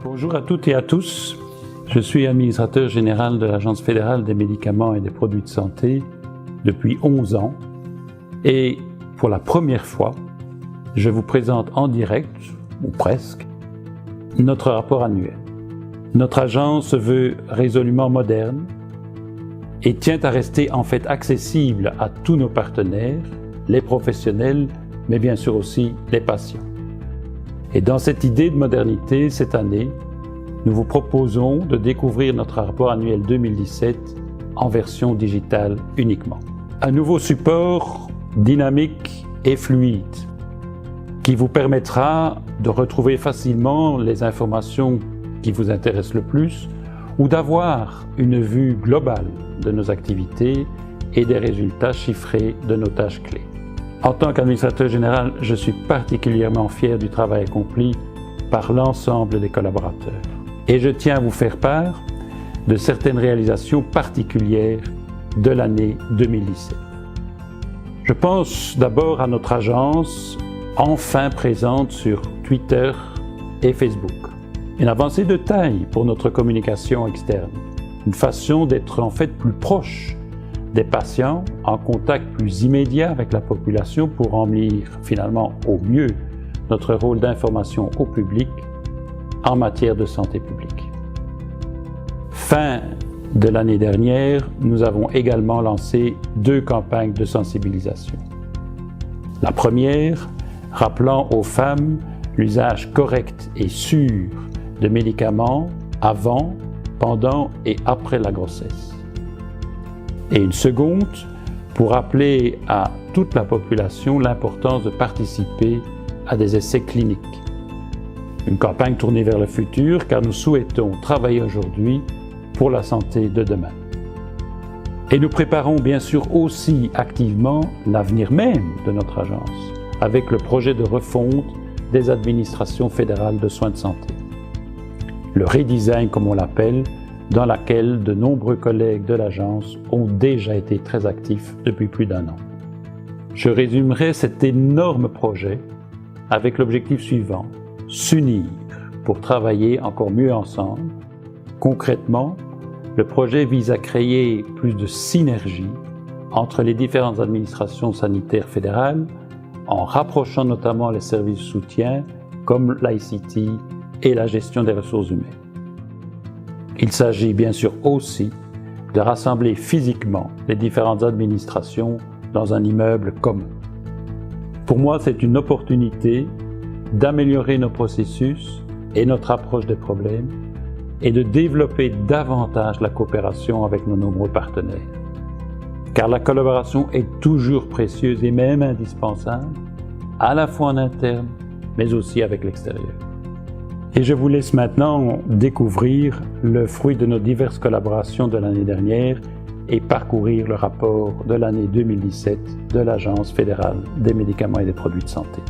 Bonjour à toutes et à tous. Je suis administrateur général de l'Agence fédérale des médicaments et des produits de santé depuis 11 ans et pour la première fois, je vous présente en direct, ou presque, notre rapport annuel. Notre agence se veut résolument moderne et tient à rester en fait accessible à tous nos partenaires, les professionnels, mais bien sûr aussi les patients. Et dans cette idée de modernité, cette année, nous vous proposons de découvrir notre rapport annuel 2017 en version digitale uniquement. Un nouveau support dynamique et fluide qui vous permettra de retrouver facilement les informations qui vous intéressent le plus ou d'avoir une vue globale de nos activités et des résultats chiffrés de nos tâches clés. En tant qu'administrateur général, je suis particulièrement fier du travail accompli par l'ensemble des collaborateurs. Et je tiens à vous faire part de certaines réalisations particulières de l'année 2017. Je pense d'abord à notre agence, enfin présente sur Twitter et Facebook. Une avancée de taille pour notre communication externe, une façon d'être en fait plus proche des patients, en contact plus immédiat avec la population pour remplir finalement au mieux notre rôle d'information au public en matière de santé publique. Fin de l'année dernière, nous avons également lancé 2 campagnes de sensibilisation. La première, rappelant aux femmes l'usage correct et sûr de médicaments avant, pendant et après la grossesse. Et une seconde, pour rappeler à toute la population l'importance de participer à des essais cliniques. Une campagne tournée vers le futur car nous souhaitons travailler aujourd'hui pour la santé de demain. Et nous préparons bien sûr aussi activement l'avenir même de notre agence avec le projet de refonte des administrations fédérales de soins de santé. Le redesign comme on l'appelle, dans laquelle de nombreux collègues de l'agence ont déjà été très actifs depuis plus d'1 an. Je résumerai cet énorme projet avec l'objectif suivant: s'unir pour travailler encore mieux ensemble. Concrètement, le projet vise à créer plus de synergie entre les différentes administrations sanitaires fédérales en rapprochant notamment les services de soutien comme l'ICT et la gestion des ressources humaines. Il s'agit bien sûr aussi de rassembler physiquement les différentes administrations dans un immeuble commun. Pour moi, c'est une opportunité d'améliorer nos processus et notre approche des problèmes et de développer davantage la coopération avec nos nombreux partenaires. Car la collaboration est toujours précieuse et même indispensable, à la fois en interne, mais aussi avec l'extérieur. Et je vous laisse maintenant découvrir le fruit de nos diverses collaborations de l'année dernière et parcourir le rapport de l'année 2017 de l'Agence fédérale des médicaments et des produits de santé.